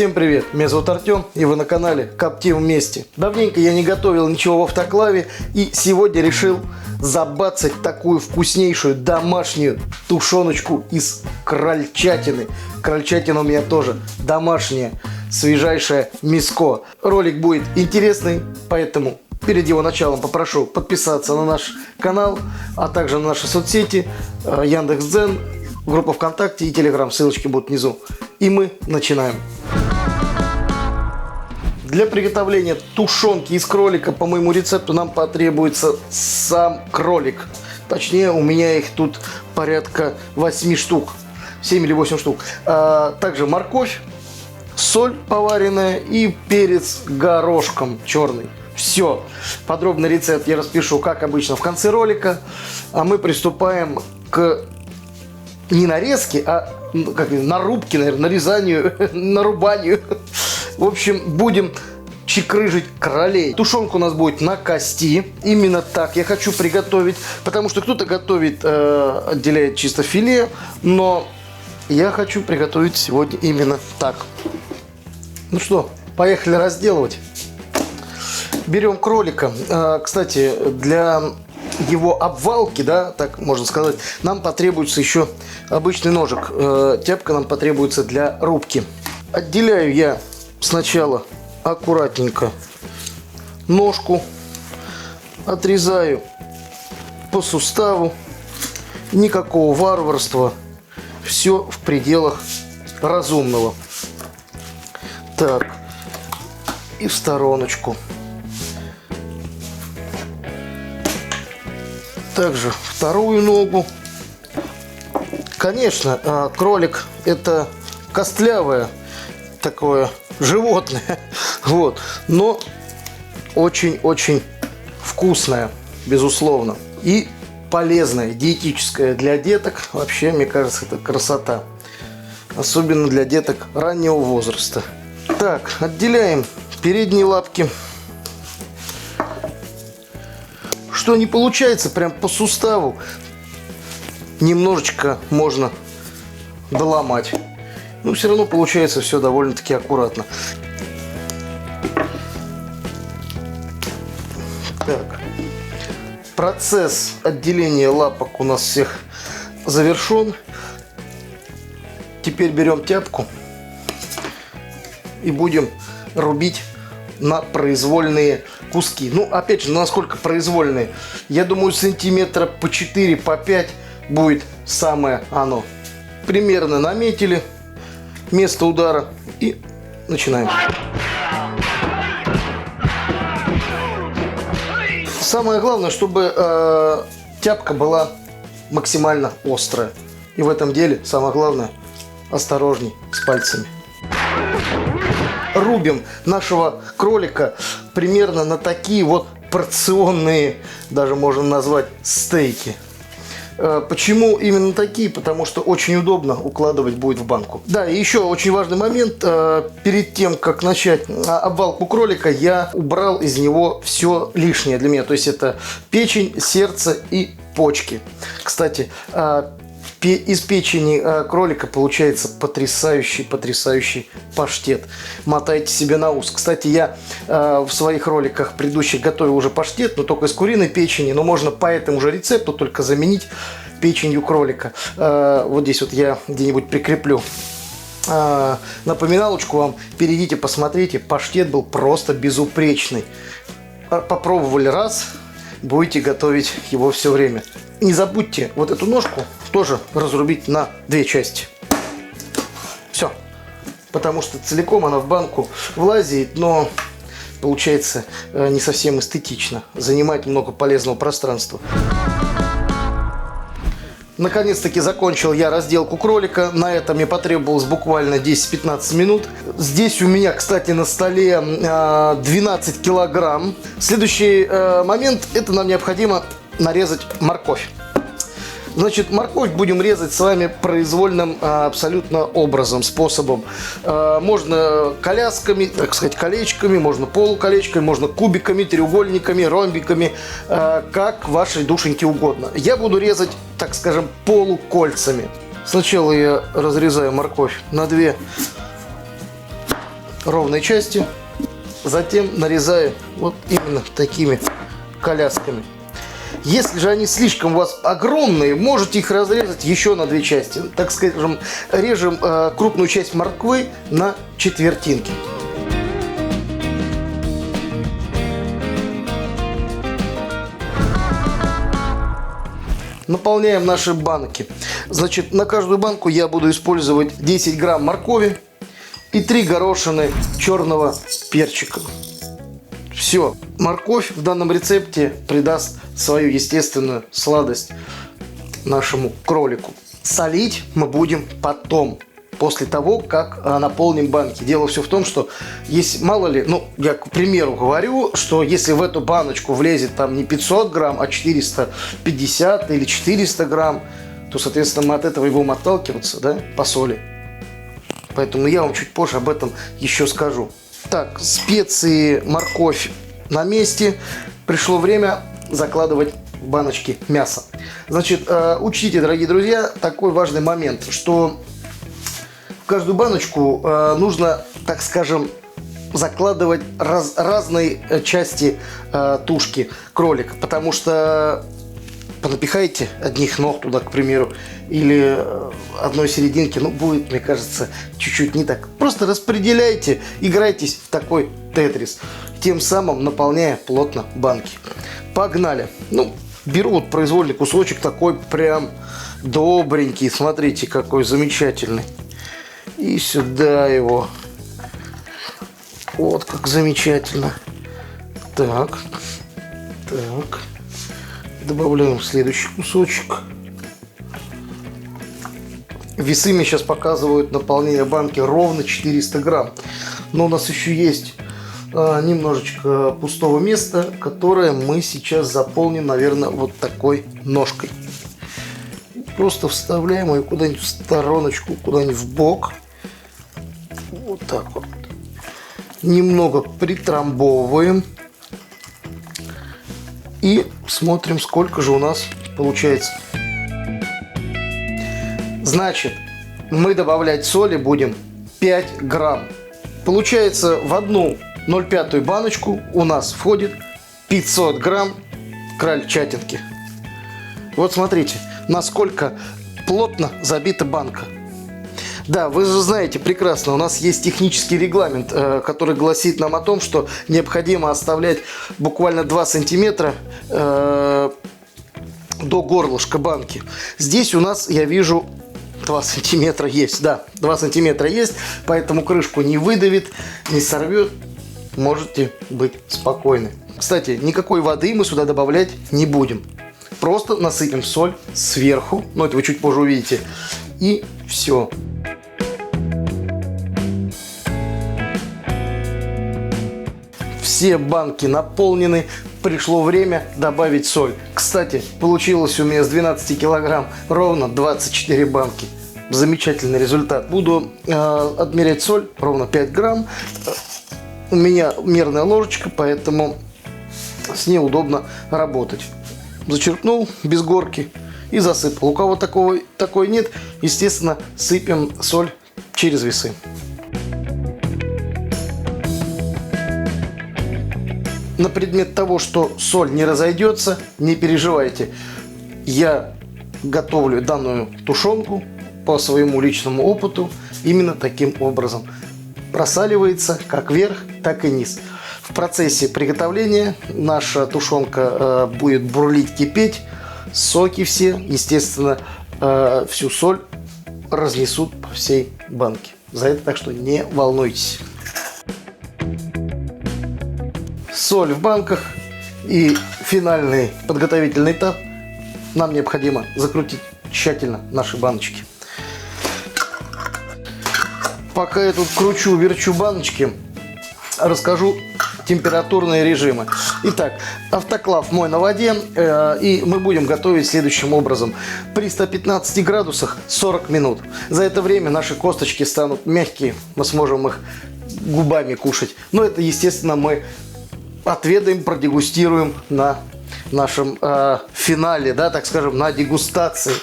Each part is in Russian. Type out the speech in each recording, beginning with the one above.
Всем привет, меня зовут Артем, и вы на канале Коптим вместе. Давненько я не готовил ничего в автоклаве, и сегодня решил забацать такую вкуснейшую домашнюю тушеночку из крольчатины. Крольчатина у меня тоже домашняя, свежайшее мяско. Ролик будет интересный, поэтому перед его началом попрошу подписаться на наш канал, а также на наши соцсети Яндекс.Дзен, группа ВКонтакте и Телеграм, ссылочки будут внизу. И мы начинаем. Для приготовления тушенки из кролика по моему рецепту нам потребуется сам кролик. Точнее, у меня их тут порядка 8 штук. 7 или 8 штук. Также морковь, соль поваренная и перец горошком черный. Все. Подробный рецепт я распишу, как обычно, в конце ролика. А мы приступаем к не нарезке, а нарубке, наверное, нарезанию, нарубанию. В общем, будем чекрыжить кролей. Тушенка у нас будет на кости. Именно так я хочу приготовить. Потому что кто-то готовит, отделяет чисто филе. Но я хочу приготовить сегодня именно так. Ну что, поехали разделывать. Берем кролика. Кстати, для его обвалки, да, так можно сказать, нам потребуется еще обычный ножик. Тяпка нам потребуется для рубки. Отделяю я сначала аккуратненько ножку, отрезаю по суставу, никакого варварства, все в пределах разумного. Так, и в стороночку. Также вторую ногу. Конечно, кролик это костлявое такое животное, вот, но очень-очень вкусное, безусловно, и полезное, диетическое для деток. Вообще, мне кажется, это красота, особенно для деток раннего возраста. Так, отделяем передние лапки. Что не получается прям по суставу, немножечко можно доломать. Но все равно получается все довольно-таки аккуратно. Так. Процесс отделения лапок у нас всех завершен. Теперь берем тяпку и будем рубить на произвольные куски. Ну, опять же, насколько произвольные? Я думаю, сантиметра по 4, по 5 будет самое оно. Примерно наметили место удара и начинаем. Самое главное, чтобы тяпка была максимально острая. И в этом деле самое главное — осторожней с пальцами. Рубим нашего кролика примерно на такие вот порционные, даже можно назвать, стейки. Почему именно такие? Потому что очень удобно укладывать будет в банку. Да, и еще очень важный момент. Перед тем, как начать обвалку кролика, я убрал из него все лишнее для меня. То есть это печень, сердце и почки. Кстати, из печени кролика получается потрясающий паштет. Мотайте себе на ус. Кстати, я в своих роликах предыдущих готовил уже паштет, но только из куриной печени. Но можно по этому же рецепту только заменить печенью кролика. Вот здесь вот я где-нибудь прикреплю напоминалочку вам. Перейдите, посмотрите. Паштет был просто безупречный. Попробовали раз, будете готовить его все время. Не забудьте вот эту ножку тоже разрубить на 2 части. Все. Потому что целиком она в банку влазит, но получается не совсем эстетично. Занимает много полезного пространства. Наконец-таки закончил я разделку кролика. На этом мне потребовалось буквально 10-15 минут. Здесь у меня, кстати, на столе 12 килограмм. Следующий момент — это нам необходимо нарезать морковь. Значит, морковь будем резать с вами произвольным абсолютно образом, способом. Можно колясками, так сказать, колечками, можно полуколечками, можно кубиками, треугольниками, ромбиками, как вашей душеньке угодно. Я буду резать, так скажем, полукольцами. Сначала я разрезаю морковь на 2 ровные части, затем нарезаю вот именно такими колясками. Если же они слишком у вас огромные, можете их разрезать еще на две части. Так скажем, режем крупную часть морквы на четвертинки. Наполняем наши банки. Значит, на каждую банку я буду использовать 10 грамм моркови и 3 горошины черного перчика. Все. Морковь в данном рецепте придаст свою естественную сладость нашему кролику. Солить мы будем потом, после того, как наполним банки. Дело все в том, что есть, мало ли, ну, я к примеру говорю, что если в эту баночку влезет там не 500 грамм, а 450 или 400 грамм, то, соответственно, мы от этого и будем отталкиваться, да, по соли. Поэтому я вам чуть позже об этом еще скажу. Так, специи, морковь на месте. Пришло время закладывать в баночки мясо. Значит, учтите, дорогие друзья, такой важный момент, что в каждую баночку нужно, так скажем, закладывать разные части тушки кролика, потому что понапихаете одних ног туда, к примеру, или одной серединки, ну, будет, мне кажется, чуть-чуть не так. Просто распределяйте, играйтесь в такой тетрис, тем самым наполняя плотно банки. Погнали. Ну, беру вот произвольный кусочек, такой прям добренький, смотрите, какой замечательный. И сюда его. Вот как замечательно. Так. Так. Добавляем следующий кусочек. Весы мне сейчас показывают наполнение банки ровно 400 грамм. Но у нас еще есть немножечко пустого места, которое мы сейчас заполним, наверное, вот такой ножкой. Просто вставляем ее куда-нибудь в стороночку, куда-нибудь в бок. Вот так вот. Немного притрамбовываем. И смотрим, сколько же у нас получается. Значит, мы добавлять соли будем 5 грамм. Получается, в одну 0,5 баночку у нас входит 500 грамм крольчатинки. Вот смотрите, насколько плотно забита банка. Да, вы же знаете прекрасно, у нас есть технический регламент, который гласит нам о том, что необходимо оставлять буквально 2 сантиметра до горлышка банки. Здесь у нас, я вижу, 2 сантиметра есть. Да, 2 сантиметра есть, поэтому крышку не выдавит, не сорвет. Можете быть спокойны. Кстати, никакой воды мы сюда добавлять не будем. Просто насыпем соль сверху, но это вы чуть позже увидите, и все. Все банки наполнены, пришло время добавить соль. Кстати, получилось у меня с 12 килограмм ровно 24 банки. Замечательный результат. Буду отмерять соль ровно 5 грамм. У меня мерная ложечка, поэтому с ней удобно работать. Зачерпнул без горки и засыпал. У кого такой нет, естественно, сыпем соль через весы. На предмет того, что соль не разойдется, не переживайте. Я готовлю данную тушенку по своему личному опыту именно таким образом. Просаливается как вверх, так и низ. В процессе приготовления наша тушенка будет бурлить, кипеть. Соки все, естественно, всю соль разнесут по всей банке. За это так что не волнуйтесь. Соль в банках и финальный подготовительный этап. Нам необходимо закрутить тщательно наши баночки. Пока я тут кручу, верчу баночки, расскажу температурные режимы. Итак, автоклав мой на воде, и мы будем готовить следующим образом. При 115 градусах 40 минут. За это время наши косточки станут мягкие, мы сможем их губами кушать. Но это, естественно, мы отведаем, продегустируем на нашем финале, да, так скажем, на дегустации.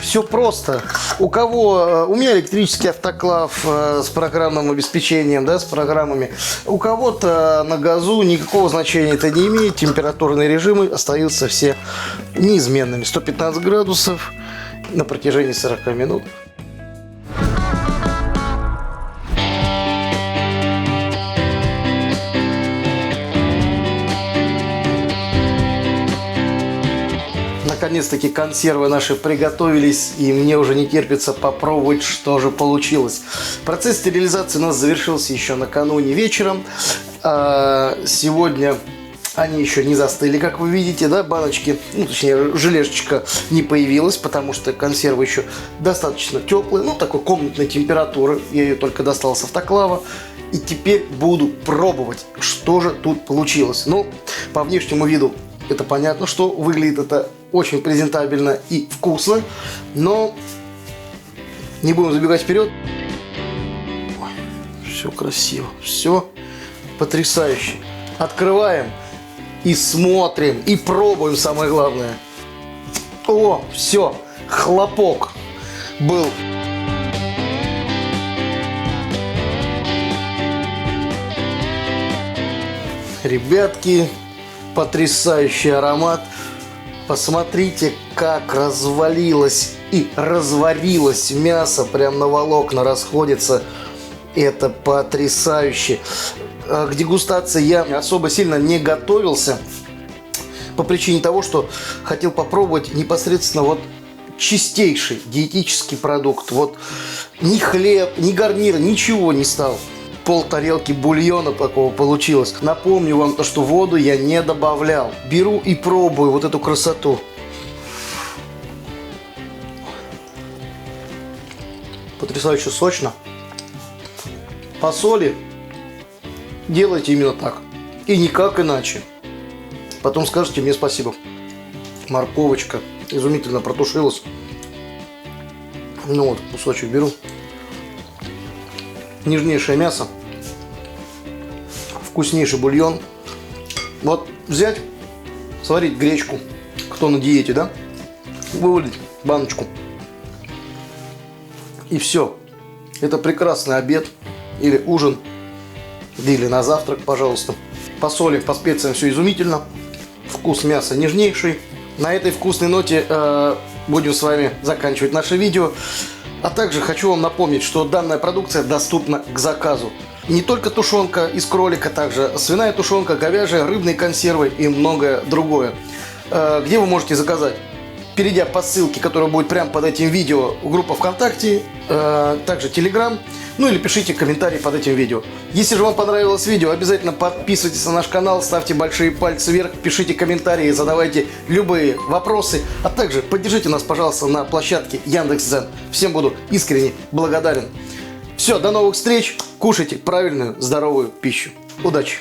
Все просто. У кого... У меня электрический автоклав с программным обеспечением, да, с программами. У кого-то на газу, никакого значения это не имеет. Температурные режимы остаются все неизменными. 115 градусов на протяжении 40 минут. Наконец-таки консервы наши приготовились, и мне уже не терпится попробовать, что же получилось. Процесс стерилизации у нас завершился еще накануне вечером. Сегодня они еще не застыли, как вы видите, да, баночки, ну, точнее, желешечка не появилась, потому что консервы еще достаточно теплые, ну, такой комнатной температуры. Я ее только достал с автоклава. И теперь буду пробовать, что же тут получилось. Ну, по внешнему виду это понятно, что выглядит это очень презентабельно и вкусно, но не будем забегать вперед. Все красиво, все потрясающе. Открываем и смотрим, и пробуем, самое главное. О, все, хлопок был. Ребятки, потрясающий аромат. Посмотрите, как развалилось и разварилось мясо, прям на волокна расходится. Это потрясающе. К дегустации я особо сильно не готовился по причине того, что хотел попробовать непосредственно вот чистейший диетический продукт. Вот ни хлеб, ни гарнир, ничего не стал. Пол тарелки бульона такого получилось. Напомню вам то, что воду я не добавлял. Беру и пробую вот эту красоту. Потрясающе сочно. По соли делайте именно так. И никак иначе. Потом скажете мне спасибо. Морковочка изумительно протушилась. Ну вот, кусочек беру. Нежнейшее мясо. Вкуснейший бульон. Вот взять, сварить гречку. Кто на диете, да? Вывалить баночку. И все. Это прекрасный обед. Или ужин. Или на завтрак, пожалуйста. По соли, по специям все изумительно. Вкус мяса нежнейший. На этой вкусной ноте будем с вами заканчивать наше видео. А также хочу вам напомнить, что данная продукция доступна к заказу. Не только тушенка из кролика, также свиная тушенка, говяжья, рыбные консервы и многое другое. Где вы можете заказать? Перейдя по ссылке, которая будет прямо под этим видео, группа ВКонтакте, также Telegram, ну или пишите комментарии под этим видео. Если же вам понравилось видео, обязательно подписывайтесь на наш канал, ставьте большие пальцы вверх, пишите комментарии, задавайте любые вопросы, а также поддержите нас, пожалуйста, на площадке Яндекс.Дзен. Всем буду искренне благодарен. Все, до новых встреч, кушайте правильную, здоровую пищу. Удачи!